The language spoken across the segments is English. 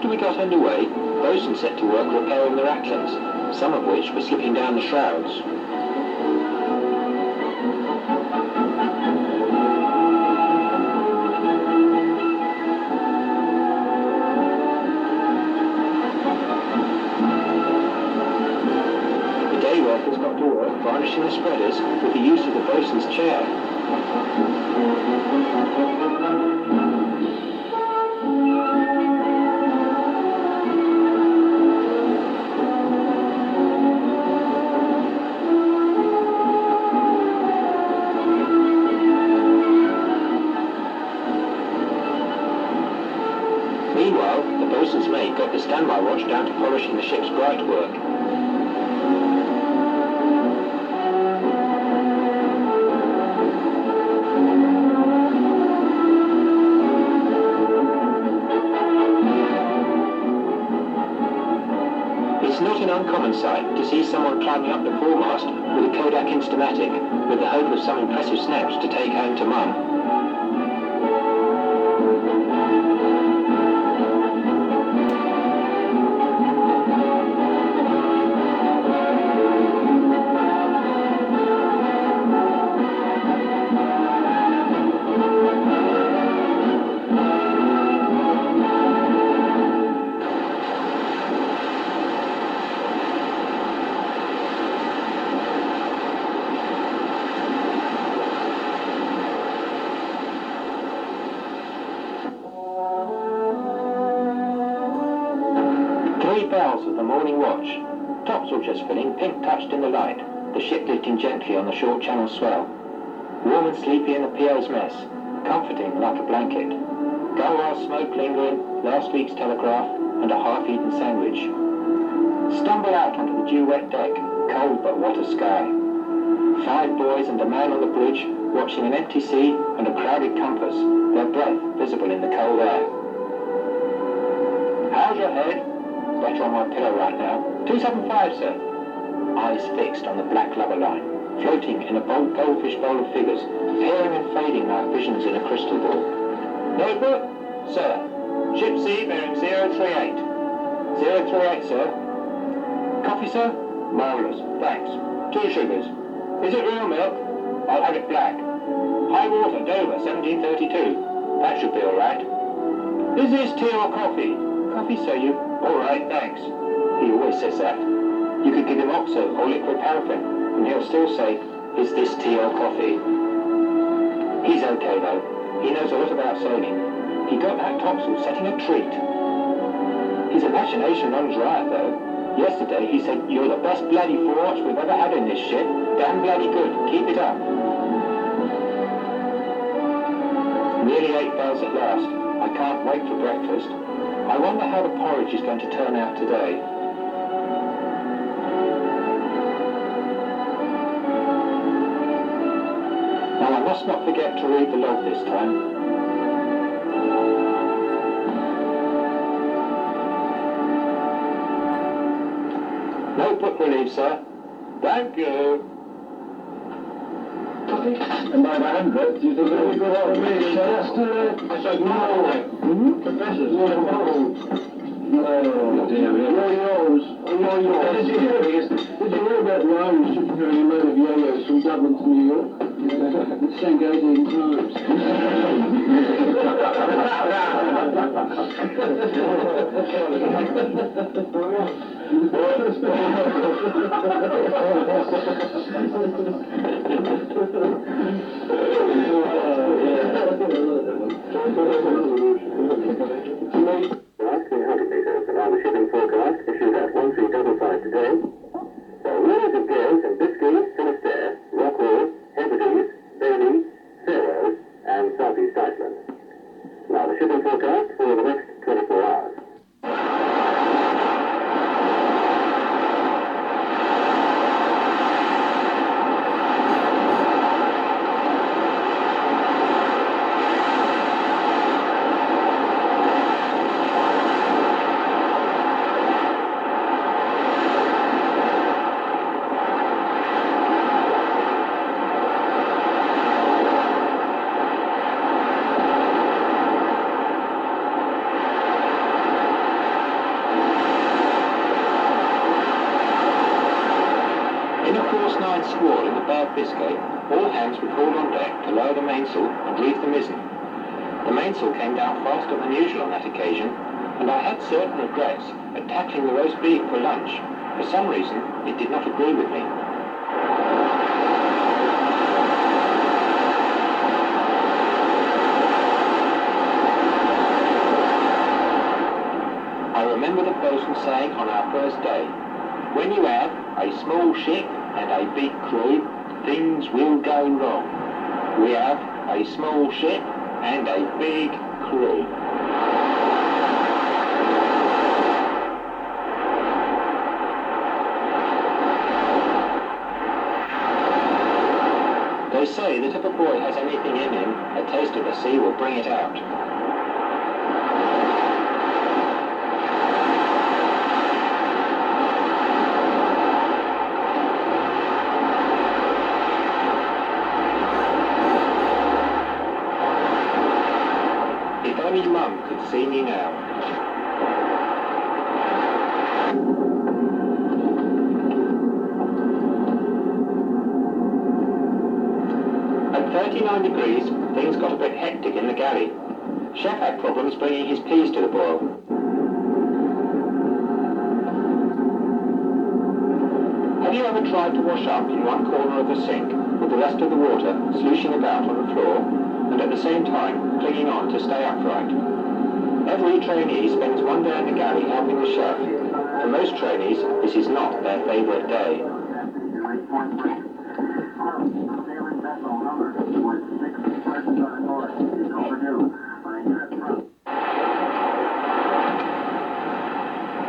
After we got underway, bosun set to work repairing the ratlins, some of which were slipping down the shrouds. The day workers got to work varnishing the spreaders with the use of the bosun's chair. Meanwhile, the bosun's mate got the standby watch down to polishing the ship's bright work. It's not an uncommon sight to see someone climbing up the foremast with a Kodak Instamatic with the hope of some impressive snaps to take home to mum. Three bells of the morning watch. Topsail just filling, pink touched in the light. The ship lifting gently on the short channel swell. Warm and sleepy in the PO's mess. Comforting like a blanket. Gulwar smoke lingering, last week's telegraph, and a half-eaten sandwich. Stumble out onto the dew-wet deck. Cold but what a sky. 5 boys and a man on the bridge, watching an empty sea and a crowded compass, their breath visible in the cold air. How's your head? Better on my pillow right now. 275, sir. Eyes fixed on the black lubber line, floating in a bold goldfish bowl of figures, pairing and fading like visions in a crystal ball. Notebook? Sir. Ship C bearing 038. 038, sir. Coffee, sir? Marvellous. Thanks. 2 sugars. Is it real milk? I'll have it black. High water, Dover, 1732. That should be all right. Is this tea or coffee? Coffee, sir, you? All right, thanks. He always says that. You could give him oxo or liquid paraffin, and he'll still say, is this tea or coffee? He's okay, though. He knows a lot about sailing. He got that topsail setting a treat. His imagination runs riot, though. Yesterday he said, you're the best bloody forewatch we've ever had in this ship. Damn bloody good. Keep it up. Nearly 8 bells at last. I can't wait for breakfast. I wonder how the porridge is going to turn out today. Now I must not forget to read the log this time. Notebook relief, sir. Thank you. And by the hundred, do you think that we've got out of me? Just no. Professors, no. Oh, dear. You're yours. You're yours. Did you hear about the Irish shipping a load of yo-yos from Dublin to New York? It sank 18 times. Asking 100 meters along the shipping forecast issued at 1355 today. The winds of gales in Biscay, Finisterre, Rockwool, Hebrides, Bailey, Faroes, and Southeast Iceland. Now the shipping forecast for the next 24 hours. South Biscay, all hands were called on deck to lower the mainsail and reef the mizzen. The mainsail came down faster than usual on that occasion, and I had certain regrets at tackling the roast beef for lunch. For some reason, it did not agree with me. I remember the boatswain saying on our first day, "When you have a small ship and a big crew, things will go wrong. We have a small ship and a big crew." They say that if a boy has anything in him, a taste of the sea will bring it out. If only Mum could see me now. At 39 degrees, things got a bit hectic in the galley. Chef had problems bringing his peas to the boil. Have you ever tried to wash up in one corner of the sink with the rest of the water slushing about on the floor and at the same time clinging on to stay upright? Every trainee spends one day in the galley helping the chef. For most trainees, this is not their favourite day.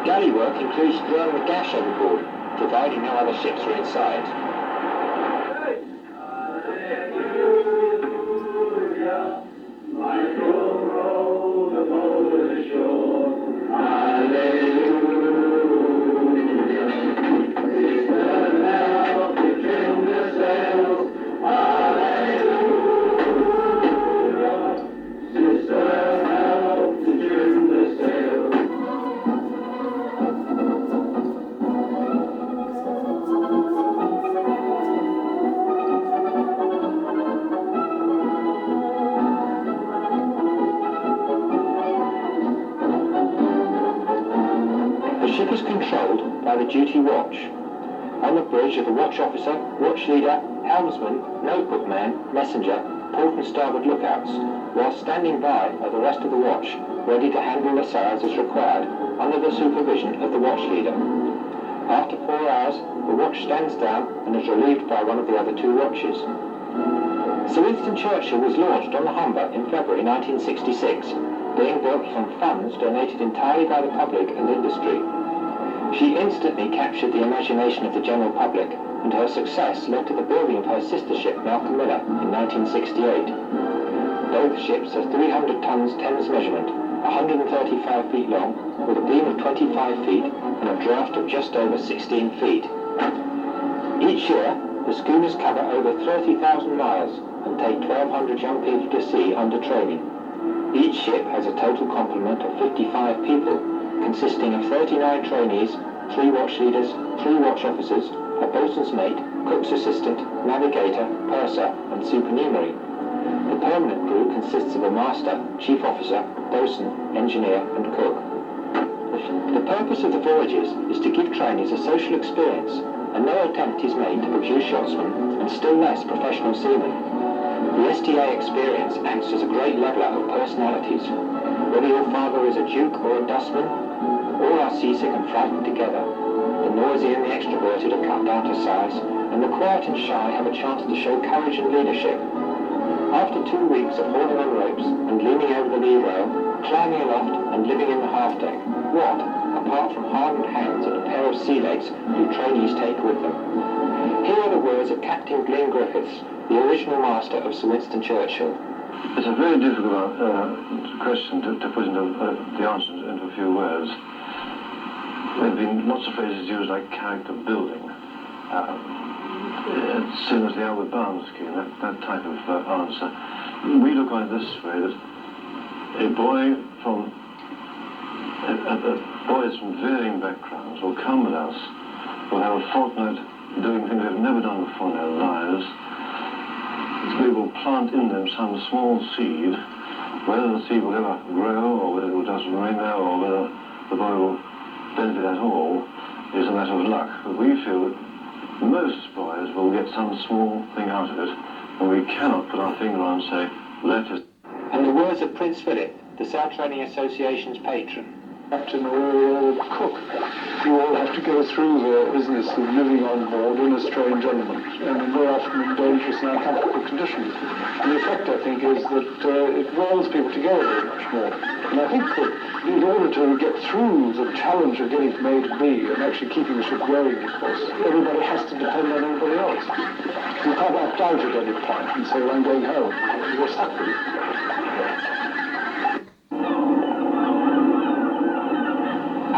Galley work includes throwing the gash overboard, providing no other ships are inside. The ship is controlled by the duty watch. On the bridge are the watch officer, watch leader, helmsman, notebook man, messenger, port and starboard lookouts, while standing by are the rest of the watch, ready to handle the sails as required, under the supervision of the watch leader. After 4 hours, the watch stands down and is relieved by one of the other two watches. Sir Winston Churchill was launched on the Humber in February 1966, being built from funds donated entirely by the public and industry. She instantly captured the imagination of the general public, and her success led to the building of her sister ship Malcolm Miller in 1968. Both ships are 300 tons Thames measurement, 135 feet long, with a beam of 25 feet and a draft of just over 16 feet. Each year, the schooners cover over 30,000 miles and take 1,200 young people to sea under training. Each ship has a total complement of 55 people, consisting of 39 trainees, 3 watch leaders, 3 watch officers, a boatswain's mate, cook's assistant, navigator, purser, and supernumerary. The permanent crew consists of a master, chief officer, boatswain, engineer, and cook. The purpose of the voyages is to give trainees a social experience, and no attempt is made to produce yachtsmen, and still less professional seamen. The S.T.A. experience acts as a great leveller of personalities. Whether your father is a duke or a dustman, all are seasick and frightened together. The noisy and the extroverted are cut down to size, and the quiet and shy have a chance to show courage and leadership. After 2 weeks of hauling on ropes and leaning over the lee rail, climbing aloft and living in the half-deck, what, apart from hardened hands and a pair of sea legs, do trainees take with them? Here are the words of Captain Glyn Griffiths, the original master of Sir Winston Churchill. It's a very difficult question to put into the answer into a few words. There have been lots of phrases used like character building, same as the Albert Barnes scheme, that type of answer. We look at it this way, that boys from varying backgrounds will come with us, will have a fortnight doing things they've never done before in their lives. We will plant in them some small seed. Whether the seed will ever grow, or whether it will just remain there, or whether the boy will benefit at all, is a matter of luck. But we feel that most boys will get some small thing out of it, and we cannot put our finger on and say, let us. And the words of Prince Philip, the South Training Association's patron. Captain or cook, you all have to go through the business of living on board in a strange element, and very often in dangerous and uncomfortable conditions. And the effect, I think, is that it draws people together very much more. And I think that in order to get through the challenge of getting from A to B and actually keeping the ship going, of course, everybody has to depend on everybody else. You can't opt out at any point and say, well, I'm going home. You're stuck with it.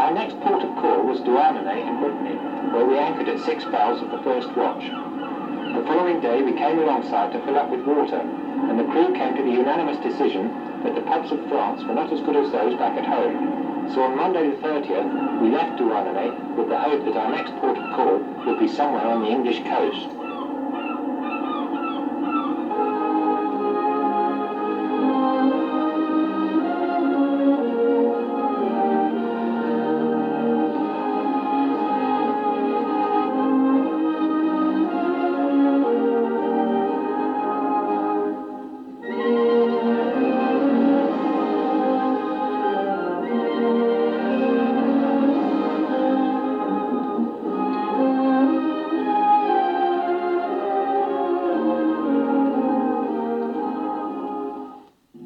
Our next port of call was Douarnenez in Brittany, where we anchored at 6 bells of the first watch. The following day we came alongside to fill up with water, and the crew came to the unanimous decision that the pubs of France were not as good as those back at home. So on Monday the 30th, we left Douarnenez with the hope that our next port of call would be somewhere on the English coast.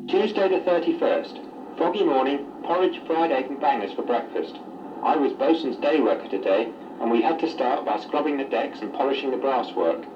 Tuesday the 31st. Foggy morning, porridge, fried egg and bangers for breakfast. I was boatswain's day worker today, and we had to start by scrubbing the decks and polishing the brasswork.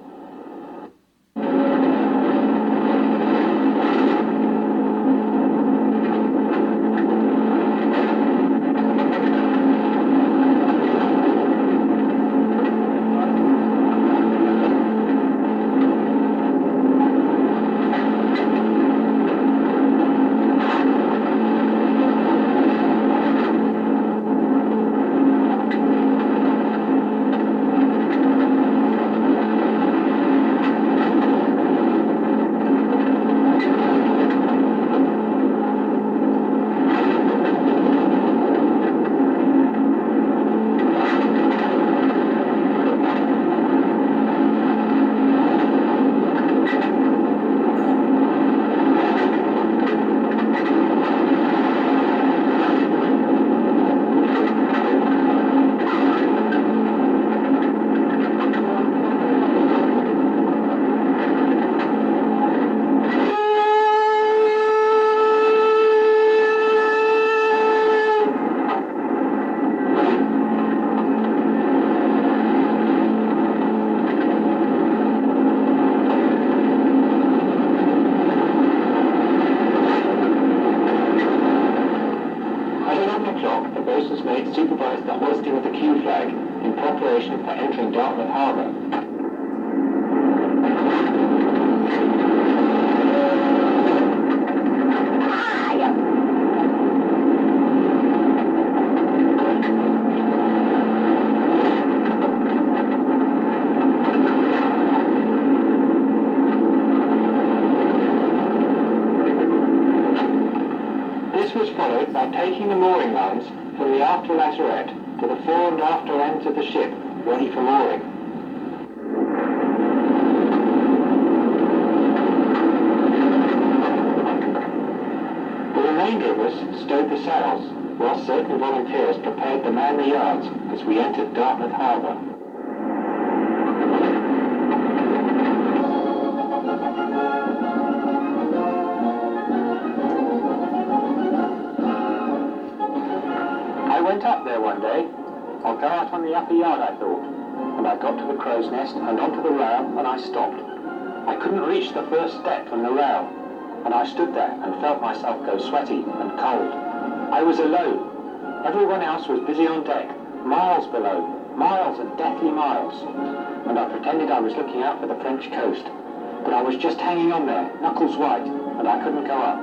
Supervised the hoisting of the Q flag in preparation for entering Dartmouth Harbour. This was followed by taking the mooring lines from the after lazarette to the fore and after ends of the ship, ready for mooring. The remainder of us stowed the sails, whilst certain volunteers prepared to man the yards as we entered Dartmouth Harbour. I went up there one day. I'll go out on the upper yard, I thought, and I got to the crow's nest and onto the rail, and I stopped. I couldn't reach the first step from the rail, and I stood there and felt myself go sweaty and cold. I was alone. Everyone else was busy on deck, miles below, miles and deathly miles, and I pretended I was looking out for the French coast, but I was just hanging on there, knuckles white, and I couldn't go up,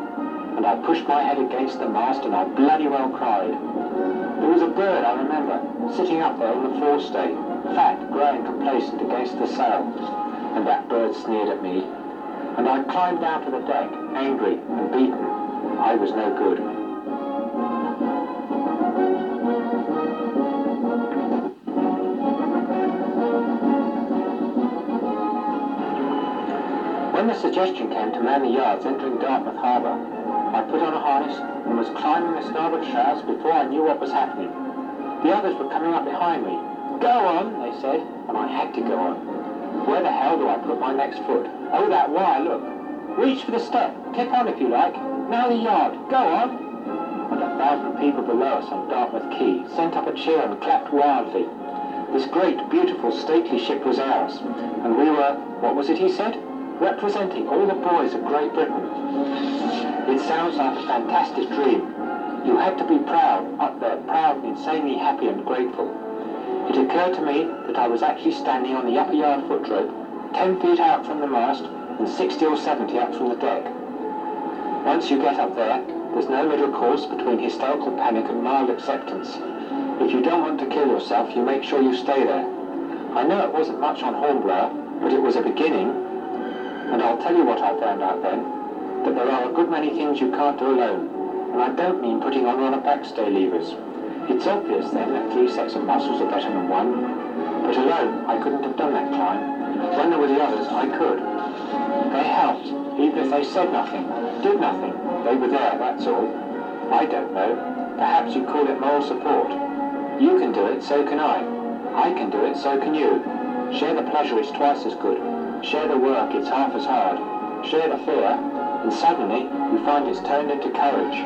and I pushed my head against the mast and I bloody well cried. There was a bird, I remember, sitting up there on the forestay, fat, grey and complacent against the sail, and that bird sneered at me. And I climbed down to the deck, angry and beaten. I was no good. When the suggestion came to man the yards entering Dartmouth Harbour, I put on a harness and was climbing the starboard shrouds before I knew what was happening. The others were coming up behind me. "Go on," they said, and I had to go on. Where the hell do I put my next foot? Oh, that wire, look. Reach for the step. Kick on if you like. Now the yard. Go on. And 1,000 people below us on Dartmouth Quay sent up a cheer and clapped wildly. This great, beautiful, stately ship was ours, and we were, what was it he said? Representing all the boys of Great Britain. It sounds like a fantastic dream. You had to be proud, up there, proud and insanely happy and grateful. It occurred to me that I was actually standing on the upper yard foot rope, 10 feet out from the mast and 60 or 70 up from the deck. Once you get up there, there's no middle course between hysterical panic and mild acceptance. If you don't want to kill yourself, you make sure you stay there. I know it wasn't much on Hornblower, but it was a beginning. And I'll tell you what I found out then, that there are a good many things you can't do alone. And I don't mean putting on rudder backstay levers. It's obvious then that 3 sets of muscles are better than 1. But alone, I couldn't have done that climb. When there were the others, I could. They helped, even if they said nothing, did nothing. They were there, that's all. I don't know. Perhaps you'd call it moral support. You can do it, so can I. I can do it, so can you. Share the pleasure, it's twice as good. Share the work, it's half as hard. Share the fear, and suddenly you find it's turned into courage.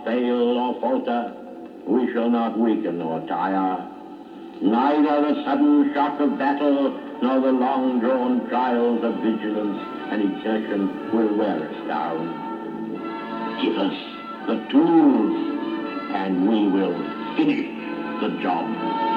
Fail or falter, we shall not weaken or tire. Neither the sudden shock of battle nor the long-drawn trials of vigilance and exertion will wear us down. Give us the tools, and we will finish the job.